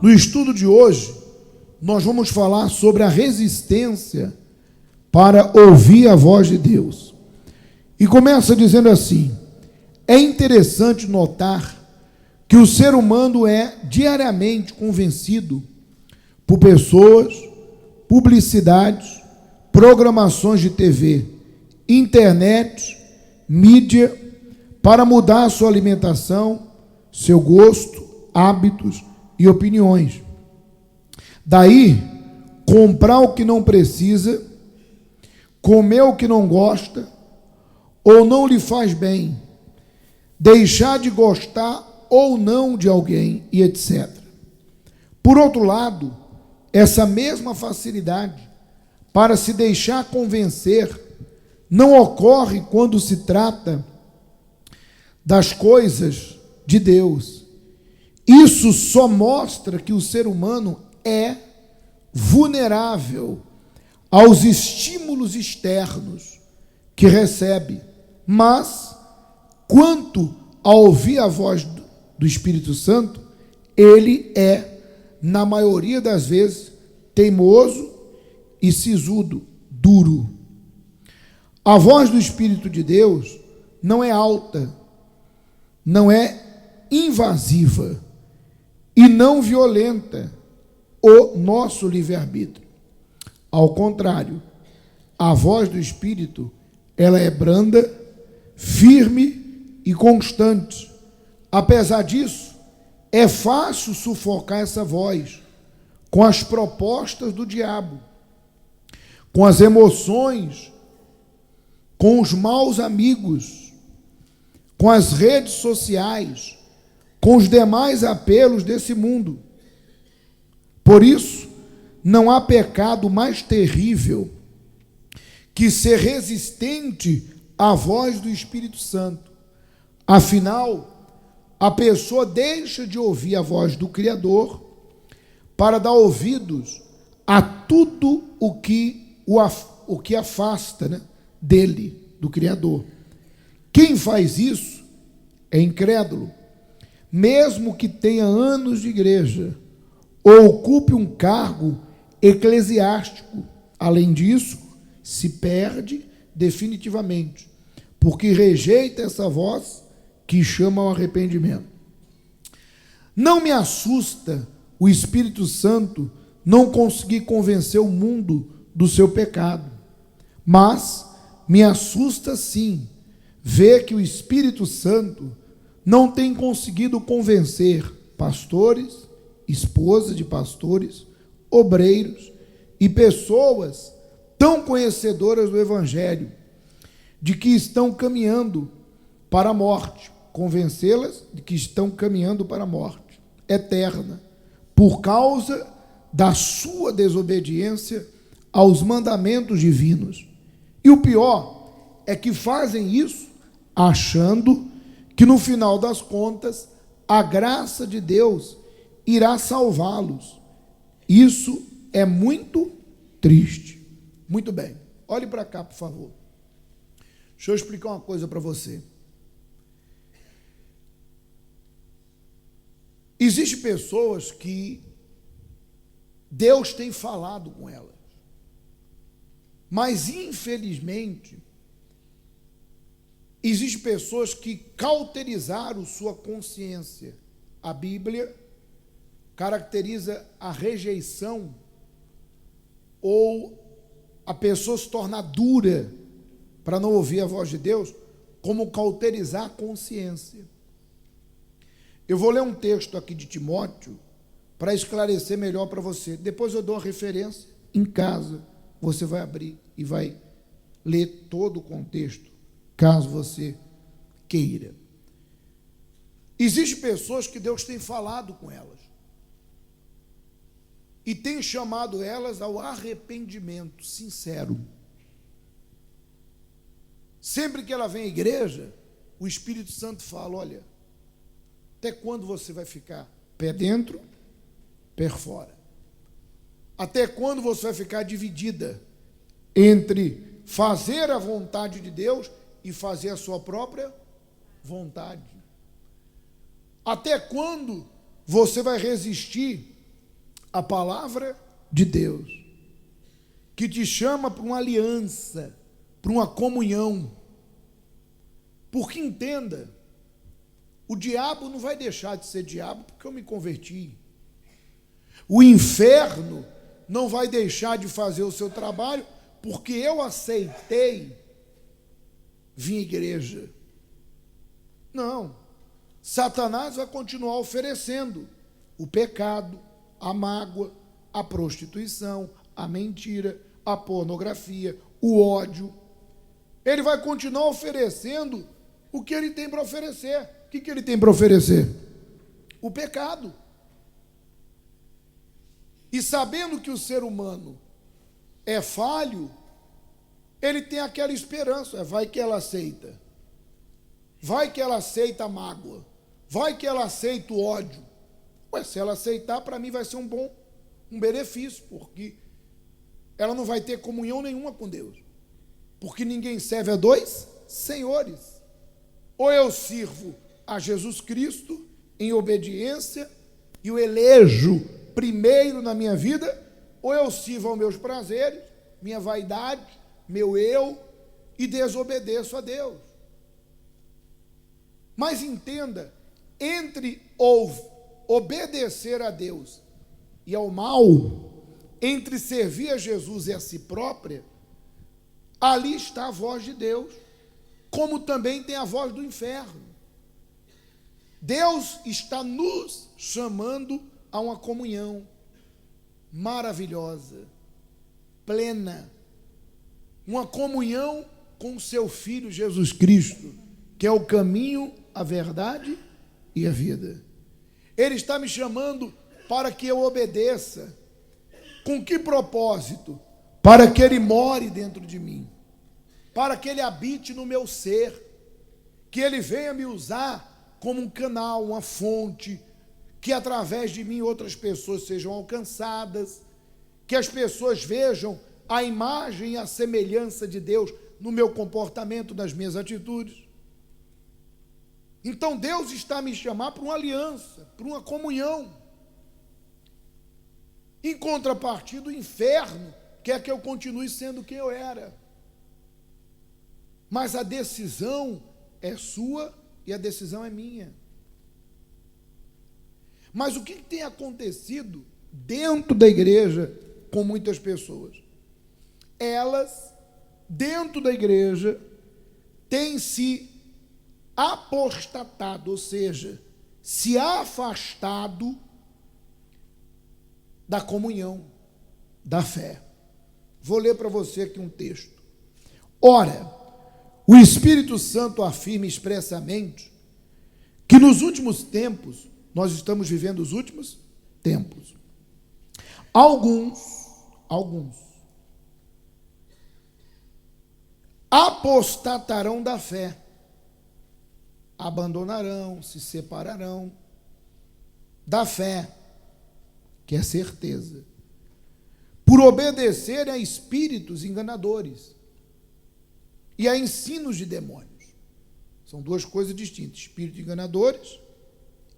No estudo de hoje, nós vamos falar sobre a resistência para ouvir a voz de Deus. E começa dizendo assim: é interessante notar que o ser humano é diariamente convencido por pessoas, publicidades, programações de TV, internet, mídia, para mudar sua alimentação, seu gosto, hábitos e opiniões. Daí, comprar o que não precisa, comer o que não gosta ou não lhe faz bem, deixar de gostar ou não de alguém e etc. Por outro lado, essa mesma facilidade para se deixar convencer não ocorre quando se trata das coisas de Deus. Isso só mostra que o ser humano é vulnerável aos estímulos externos que recebe, mas quanto a ouvir a voz do Espírito Santo, ele é, na maioria das vezes, teimoso e sisudo, duro. A voz do Espírito de Deus não é alta, não é invasiva e não violenta o nosso livre-arbítrio. Ao contrário, a voz do Espírito, ela é branda, firme e constante. Apesar disso, é fácil sufocar essa voz com as propostas do diabo, com as emoções, com os maus amigos, com as redes sociais, com os demais apelos desse mundo. Por isso, não há pecado mais terrível que ser resistente à voz do Espírito Santo. Afinal, a pessoa deixa de ouvir a voz do Criador para dar ouvidos a tudo o que afasta, dele, do Criador. Quem faz isso é incrédulo, mesmo que tenha anos de igreja ou ocupe um cargo eclesiástico. Além disso, se perde definitivamente, porque rejeita essa voz que chama ao arrependimento. Não me assusta o Espírito Santo não conseguir convencer o mundo do seu pecado, mas me assusta sim ver que o Espírito Santo não tem conseguido convencer pastores, esposas de pastores, obreiros e pessoas tão conhecedoras do Evangelho, de que estão caminhando para a morte, convencê-las de que estão caminhando para a morte eterna, por causa da sua desobediência aos mandamentos divinos. E o pior é que fazem isso achando que no final das contas a graça de Deus irá salvá-los. Isso é muito triste. Muito bem, olhe para cá, por favor. Deixa eu explicar uma coisa para você. Existem pessoas que Deus tem falado com elas, mas infelizmente existem pessoas que cauterizaram sua consciência. A Bíblia caracteriza a rejeição ou a pessoa se tornar dura para não ouvir a voz de Deus como cauterizar a consciência. Eu vou ler um texto aqui de Timóteo para esclarecer melhor para você. Depois eu dou a referência em casa. Você vai abrir e vai ler todo o contexto, caso você queira. Existem pessoas que Deus tem falado com elas e tem chamado elas ao arrependimento sincero. Sempre que ela vem à igreja, o Espírito Santo fala: olha, até quando você vai ficar pé dentro, pé fora? Até quando você vai ficar dividida entre fazer a vontade de Deus e fazer a sua própria vontade? Até quando você vai resistir a palavra de Deus, que te chama para uma aliança, para uma comunhão. Porque entenda, o diabo não vai deixar de ser diabo porque eu me converti. O inferno não vai deixar de fazer o seu trabalho porque eu aceitei vir à igreja. Não. Satanás vai continuar oferecendo o pecado, a mágoa, a prostituição, a mentira, a pornografia, o ódio. Ele vai continuar oferecendo o que ele tem para oferecer. O que ele tem para oferecer? O pecado. E sabendo que o ser humano é falho, ele tem aquela esperança, vai que ela aceita. Vai que ela aceita a mágoa. Vai que ela aceita o ódio. Ué, se ela aceitar, para mim vai ser um benefício, porque ela não vai ter comunhão nenhuma com Deus. Porque ninguém serve a dois senhores. Ou eu sirvo a Jesus Cristo em obediência e o elejo primeiro na minha vida, ou eu sirvo aos meus prazeres, minha vaidade, meu eu, e desobedeço a Deus. Mas entenda, entre obedecer a Deus e ao mal, entre servir a Jesus e a si própria, ali está a voz de Deus, como também tem a voz do inferno. Deus está nos chamando a uma comunhão maravilhosa, plena, uma comunhão com o seu Filho Jesus Cristo, que é o caminho, a verdade e a vida. Ele está me chamando para que eu obedeça. Com que propósito? Para que Ele more dentro de mim, para que Ele habite no meu ser, que Ele venha me usar como um canal, uma fonte, que através de mim outras pessoas sejam alcançadas, que as pessoas vejam a imagem e a semelhança de Deus no meu comportamento, nas minhas atitudes. Então Deus está a me chamar para uma aliança, para uma comunhão. Em contrapartida, o inferno quer que eu continue sendo quem eu era. Mas a decisão é sua e a decisão é minha. Mas o que tem acontecido dentro da igreja com muitas pessoas? Elas, dentro da igreja, têm se apostatado, ou seja, se afastado da comunhão, da fé. Vou ler para você aqui um texto. Ora, o Espírito Santo afirma expressamente que nos últimos tempos, nós estamos vivendo os últimos tempos. Alguns apostatarão da fé, abandonarão, se separarão da fé, que é certeza, por obedecerem a espíritos enganadores e a ensinos de demônios. São duas coisas distintas, espíritos enganadores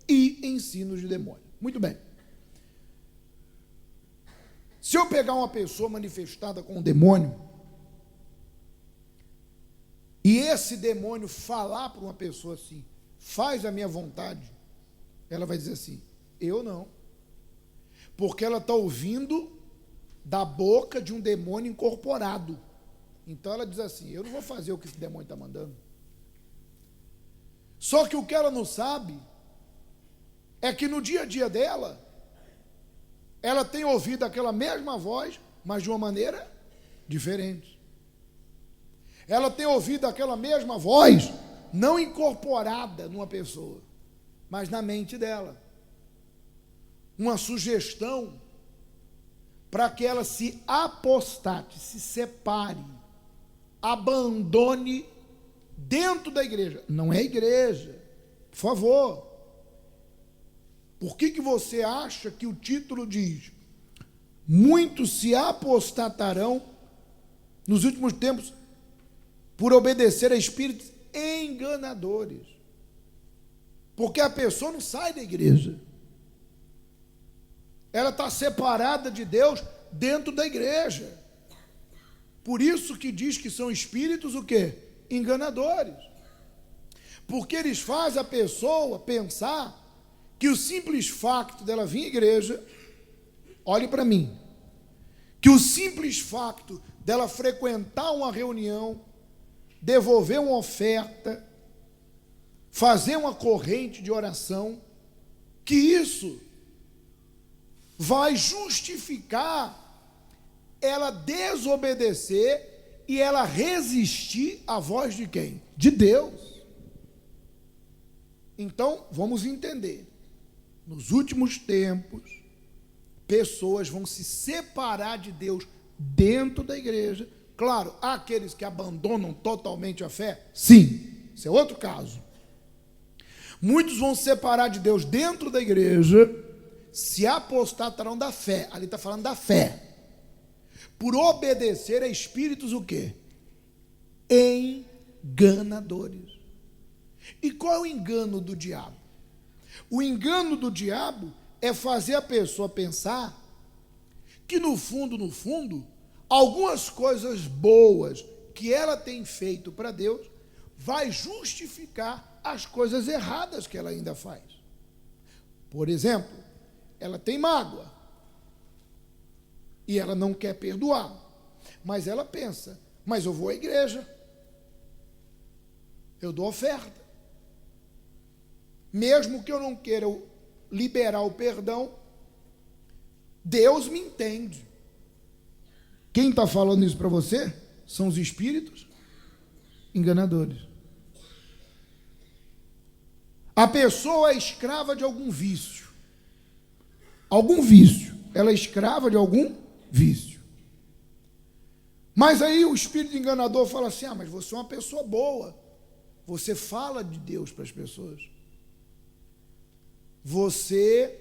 e ensinos de demônio. Muito bem. Se eu pegar uma pessoa manifestada com um demônio, e esse demônio falar para uma pessoa assim, faz a minha vontade, ela vai dizer assim, eu não. Porque ela está ouvindo da boca de um demônio incorporado. Então ela diz assim, eu não vou fazer o que esse demônio está mandando. Só que o que ela não sabe é que no dia a dia dela, ela tem ouvido aquela mesma voz, mas de uma maneira diferente. Ela tem ouvido aquela mesma voz, não incorporada numa pessoa, mas na mente dela. Uma sugestão para que ela se apostate, se separe, abandone dentro da igreja. Não é igreja, por favor. Por que você acha que o título diz: muitos se apostatarão nos últimos tempos por obedecer a espíritos enganadores? Porque a pessoa não sai da igreja. ela está separada de Deus dentro da igreja. Por isso que diz que são espíritos o quê? Enganadores. Porque eles fazem a pessoa pensar que o simples facto dela vir à igreja, olhe para mim, que o simples facto dela frequentar uma reunião, devolver uma oferta, fazer uma corrente de oração, que isso vai justificar ela desobedecer e ela resistir à voz de quem? De Deus. Então, vamos entender. Nos últimos tempos, pessoas vão se separar de Deus dentro da igreja. Claro, há aqueles que abandonam totalmente a fé? Sim, isso é outro caso. Muitos vão se separar de Deus dentro da igreja, se apostatarão da fé. Ali está falando da fé. Por obedecer a espíritos o quê? Enganadores. E qual é o engano do diabo? O engano do diabo é fazer a pessoa pensar que no fundo, algumas coisas boas que ela tem feito para Deus vai justificar as coisas erradas que ela ainda faz. Por exemplo, ela tem mágoa e ela não quer perdoar, mas ela pensa, mas eu vou à igreja, eu dou oferta, mesmo que eu não queira liberar o perdão, Deus me entende. Quem está falando isso para você são os espíritos enganadores. A pessoa é escrava de algum vício. Algum vício. Ela é escrava de algum vício. Mas aí o espírito enganador fala assim, mas você é uma pessoa boa. Você fala de Deus para as pessoas. Você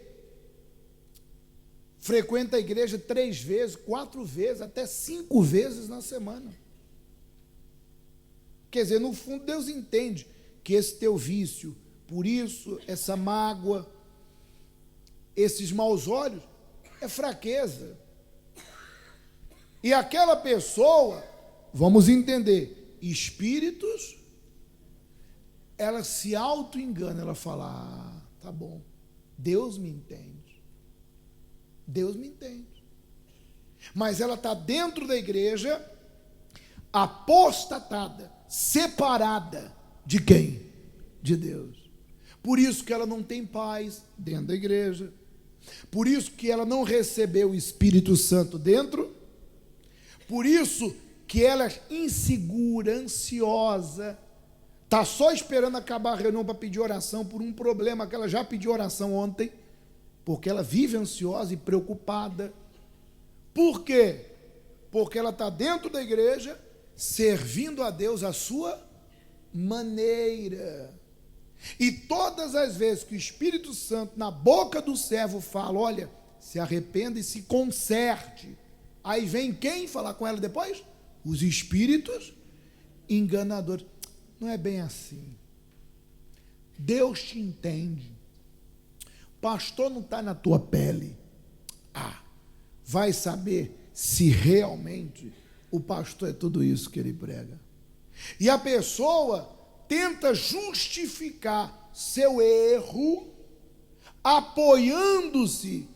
frequenta a igreja 3 vezes, 4 vezes, até 5 vezes na semana. Quer dizer, no fundo, Deus entende que esse teu vício, por isso, essa mágoa, esses maus olhos, é fraqueza. E aquela pessoa, vamos entender, espíritos, ela se auto-engana, ela fala, tá bom, Deus me entende. Deus me entende. Mas ela está dentro da igreja, apostatada, separada de quem? De Deus. Por isso que ela não tem paz dentro da igreja. Por isso que ela não recebeu o Espírito Santo dentro. Por isso que ela é insegura, ansiosa, está só esperando acabar a reunião para pedir oração por um problema que ela já pediu oração ontem, porque ela vive ansiosa e preocupada. Por quê? Porque ela está dentro da igreja, servindo a Deus à sua maneira. E todas as vezes que o Espírito Santo, na boca do servo, fala, olha, se arrependa e se conserte, aí vem quem falar com ela depois? Os espíritos enganadores. Não é bem assim. Deus te entende. Pastor não está na tua pele. Vai saber se realmente o pastor é tudo isso que ele prega. E a pessoa tenta justificar seu erro apoiando-se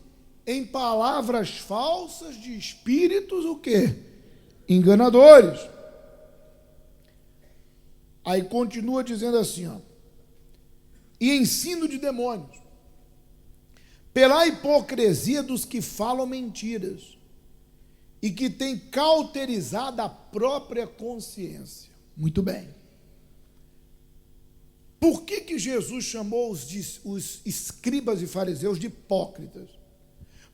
em palavras falsas de espíritos o quê? Enganadores. Aí continua dizendo assim, e ensino de demônios, pela hipocrisia dos que falam mentiras e que têm cauterizado a própria consciência. Muito bem. Por que Jesus chamou os escribas e fariseus de hipócritas?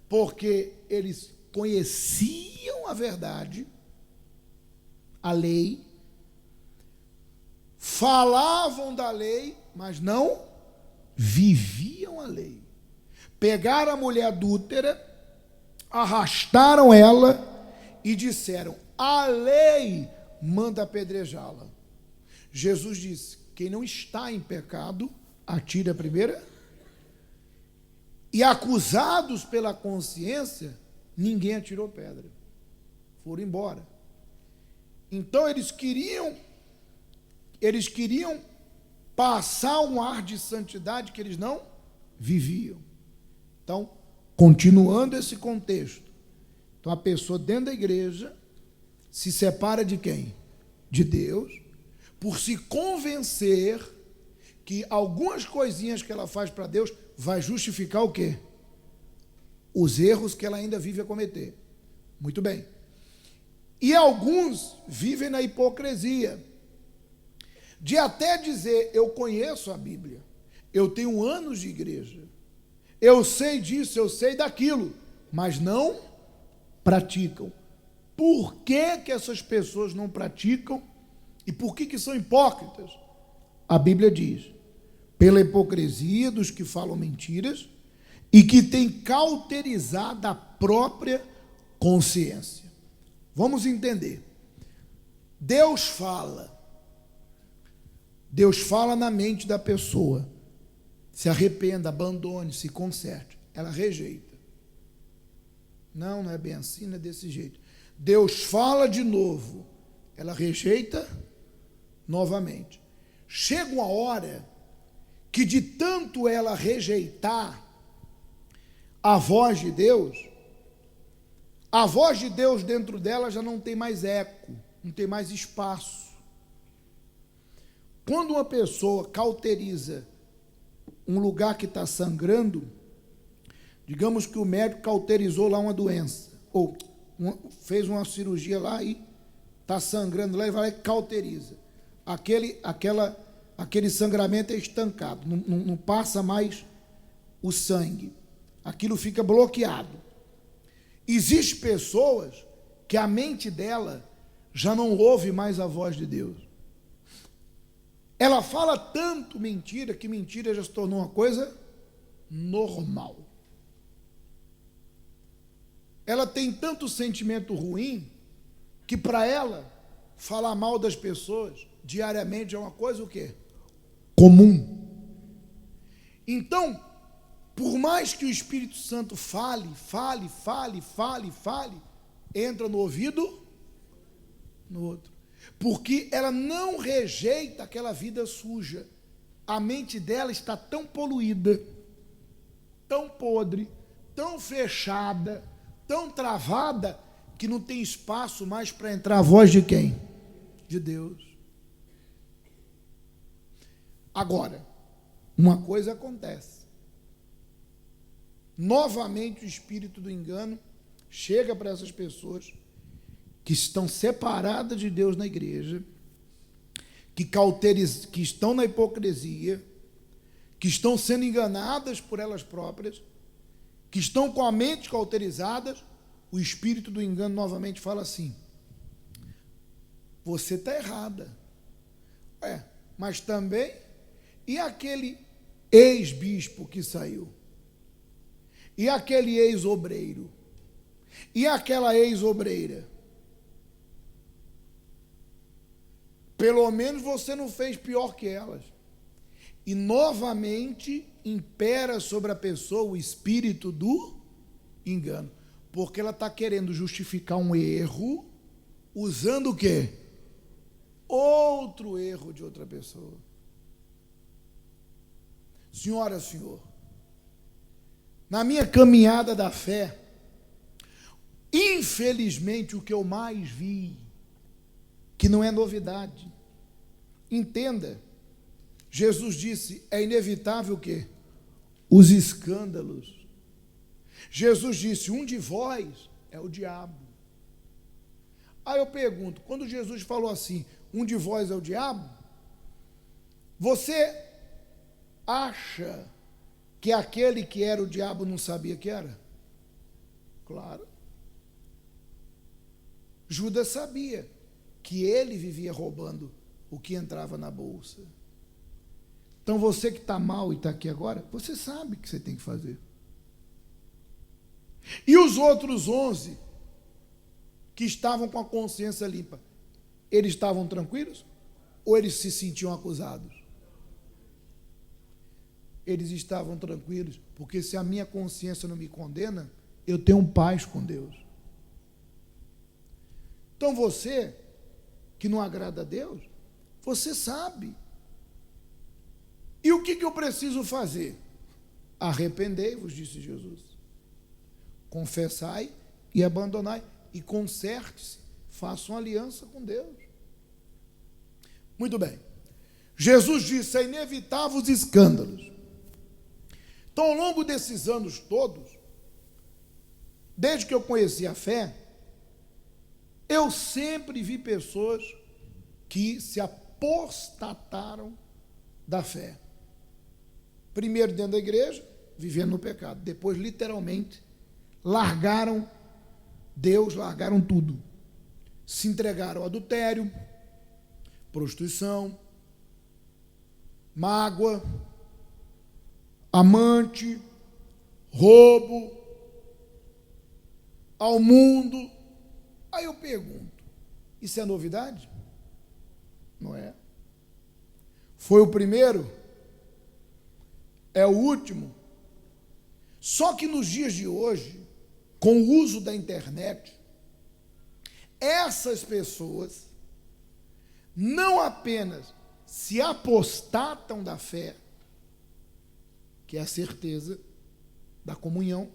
Porque eles conheciam a verdade, a lei, falavam da lei, mas não viviam a lei. Pegaram a mulher adúltera, arrastaram ela e disseram, a lei manda apedrejá-la. Jesus disse, quem não está em pecado, atire a primeira. E acusados pela consciência, ninguém atirou pedra. Foram embora. Então eles queriam passar um ar de santidade que eles não viviam. Então, continuando esse contexto, então a pessoa dentro da igreja se separa de quem? De Deus, por se convencer que algumas coisinhas que ela faz para Deus vai justificar o quê? Os erros que ela ainda vive a cometer. Muito bem. E alguns vivem na hipocrisia, de até dizer, eu conheço a Bíblia, eu tenho anos de igreja, eu sei disso, eu sei daquilo, mas não praticam. Por que que essas pessoas não praticam e por que que são hipócritas? A Bíblia diz, pela hipocrisia dos que falam mentiras e que têm cauterizado a própria consciência. Vamos entender. Deus fala na mente da pessoa. Se arrependa, abandone, se conserte. Ela rejeita. Não é bem assim, não é desse jeito. Deus fala de novo. Ela rejeita novamente. Chega uma hora que de tanto ela rejeitar a voz de Deus, a voz de Deus dentro dela já não tem mais eco, não tem mais espaço. Quando uma pessoa cauteriza um lugar que está sangrando, digamos que o médico cauterizou lá uma doença, ou fez uma cirurgia lá e está sangrando lá e vai lá e cauteriza. Aquele sangramento é estancado, não passa mais o sangue. Aquilo fica bloqueado. Existem pessoas que a mente dela já não ouve mais a voz de Deus. Ela fala tanto mentira que mentira já se tornou uma coisa normal. Ela tem tanto sentimento ruim que para ela falar mal das pessoas diariamente é uma coisa o quê? Comum. Então, por mais que o Espírito Santo fale, entra no ouvido, no outro. Porque ela não rejeita aquela vida suja. A mente dela está tão poluída, tão podre, tão fechada, tão travada, que não tem espaço mais para entrar a voz de quem? De Deus. Agora, uma coisa acontece. Novamente o espírito do engano chega para essas pessoas que estão separadas de Deus na igreja, que estão na hipocrisia, que estão sendo enganadas por elas próprias, que estão com a mente cauterizadas. O espírito do engano novamente fala assim: você está errada. Mas também, e aquele ex-bispo que saiu? E aquele ex-obreiro? E aquela ex-obreira? Pelo menos você não fez pior que elas. E novamente impera sobre a pessoa o espírito do engano. Porque ela está querendo justificar um erro usando o quê? Outro erro de outra pessoa. Senhora, senhor, na minha caminhada da fé, infelizmente o que eu mais vi, que não é novidade, entenda, Jesus disse, é inevitável o quê? Os escândalos. Jesus disse, um de vós é o diabo. Aí eu pergunto, quando Jesus falou assim, um de vós é o diabo, você acha que aquele que era o diabo não sabia que era? Claro. Judas sabia que ele vivia roubando o que entrava na bolsa. Então você que está mal e está aqui agora, você sabe o que você tem que fazer. E os outros 11 que estavam com a consciência limpa, eles estavam tranquilos? Ou eles se sentiam acusados? eles estavam tranquilos, porque se a minha consciência não me condena, eu tenho paz com Deus. Então você, que não agrada a Deus, você sabe. E o que eu preciso fazer? Arrependei-vos, disse Jesus. Confessai e abandonai, e conserte-se, façam aliança com Deus. Muito bem. Jesus disse, é inevitável os escândalos. Então, ao longo desses anos todos, desde que eu conheci a fé, eu sempre vi pessoas que se apostataram da fé. Primeiro dentro da igreja, vivendo no pecado. Depois, literalmente, largaram Deus, largaram tudo. Se entregaram ao adultério, prostituição, mágoa, amante, roubo, ao mundo. Aí eu pergunto, isso é novidade? Não é. Foi o primeiro? É o último? Só que nos dias de hoje, com o uso da internet, essas pessoas não apenas se apostatam da fé, que é a certeza da comunhão,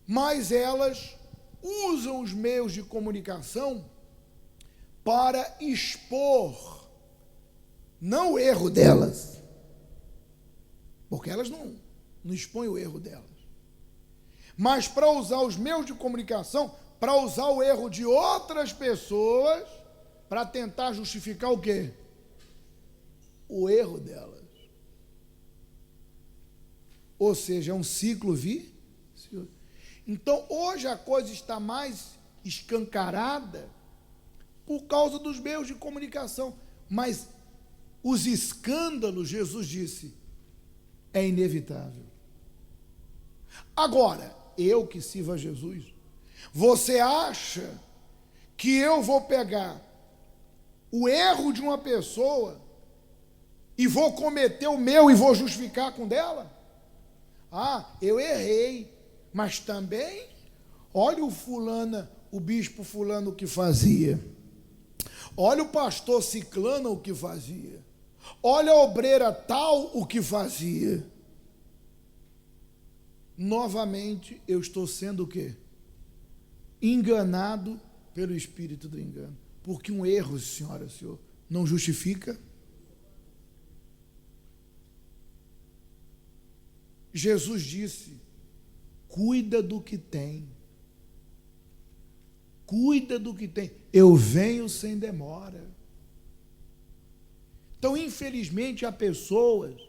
mas elas usam os meios de comunicação para expor, não o erro delas, porque elas não expõem o erro delas, mas para usar os meios de comunicação, para usar o erro de outras pessoas, para tentar justificar o quê? O erro delas. Ou seja, é um ciclo vicioso. Então, hoje a coisa está mais escancarada por causa dos meios de comunicação. Mas os escândalos, Jesus disse, é inevitável. Agora, eu que sirvo a Jesus, você acha que eu vou pegar o erro de uma pessoa e vou cometer o meu e vou justificar com dela? Ah, eu errei, mas também, olha o bispo fulano o que fazia. Olha o pastor ciclano o que fazia. Olha a obreira tal o que fazia. Novamente, eu estou sendo o quê? Enganado pelo espírito do engano. Porque um erro, senhora, senhor, não justifica. Jesus disse, cuida do que tem. Cuida do que tem. Eu venho sem demora. Então, infelizmente, há pessoas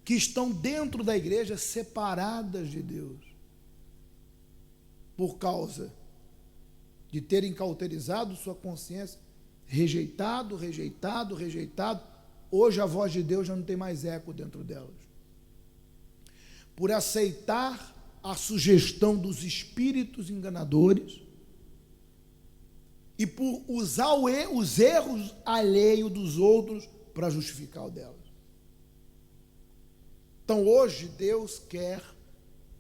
que estão dentro da igreja separadas de Deus, por causa de terem cauterizado sua consciência, rejeitado. Hoje a voz de Deus já não tem mais eco dentro delas. Por aceitar a sugestão dos espíritos enganadores e por usar os erros alheios dos outros para justificar o delas. Então, hoje, Deus quer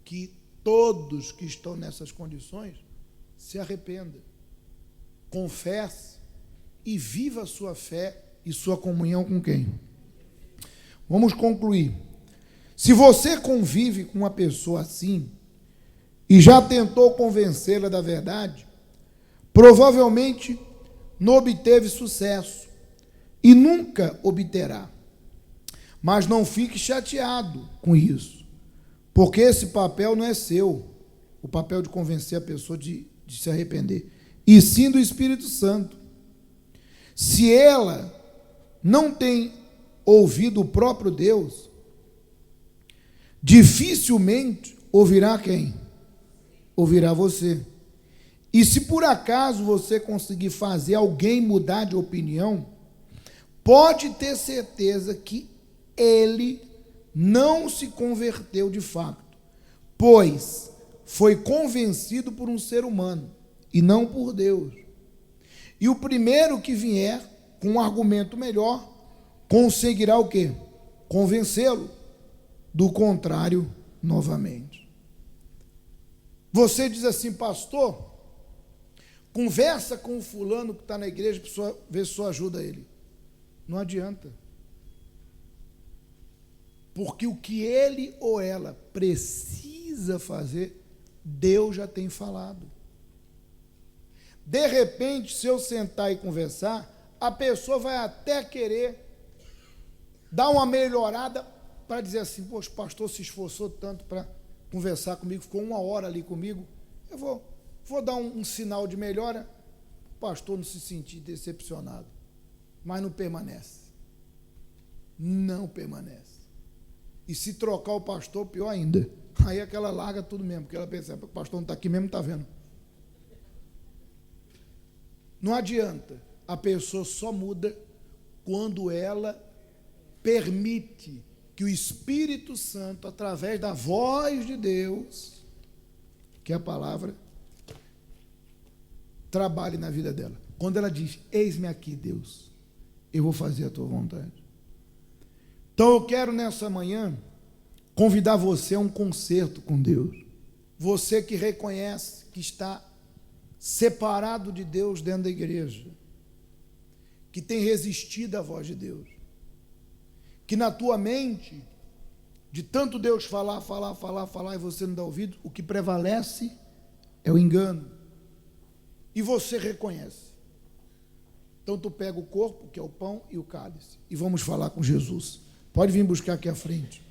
que todos que estão nessas condições se arrependam, confesse e viva a sua fé e sua comunhão com quem? Vamos concluir. Se você convive com uma pessoa assim e já tentou convencê-la da verdade, provavelmente não obteve sucesso e nunca obterá. Mas não fique chateado com isso, porque esse papel não é seu, o papel de convencer a pessoa de se arrepender, e sim do Espírito Santo. Se ela não tem ouvido o próprio Deus, dificilmente ouvirá quem? Ouvirá você. E se por acaso você conseguir fazer alguém mudar de opinião, pode ter certeza que ele não se converteu de fato, pois foi convencido por um ser humano e não por Deus. E o primeiro que vier com um argumento melhor conseguirá o quê? Convencê-lo. do contrário novamente. Você diz assim, pastor, conversa com o fulano que está na igreja para ver se só ajuda ele. Não adianta. Porque o que ele ou ela precisa fazer, Deus já tem falado. De repente, se eu sentar e conversar, a pessoa vai até querer dar uma melhorada para dizer assim, poxa, o pastor se esforçou tanto para conversar comigo, ficou 1 hora ali comigo, eu vou dar um sinal de melhora, o pastor não se sentir decepcionado, mas não permanece. Não permanece. E se trocar o pastor, pior ainda. Aí é que ela larga tudo mesmo, porque ela pensa, o pastor não está aqui mesmo, não está vendo. Não adianta. A pessoa só muda quando ela permite que o Espírito Santo, através da voz de Deus, que é a palavra, trabalhe na vida dela. Quando ela diz, eis-me aqui, Deus, eu vou fazer a tua vontade. Então eu quero nessa manhã convidar você a um concerto com Deus. Você que reconhece que está separado de Deus dentro da igreja, que tem resistido à voz de Deus, que na tua mente, de tanto Deus falar, e você não dá ouvido, o que prevalece é o engano. E você reconhece. Então tu pega o corpo, que é o pão e o cálice, e vamos falar com Jesus. Pode vir buscar aqui à frente.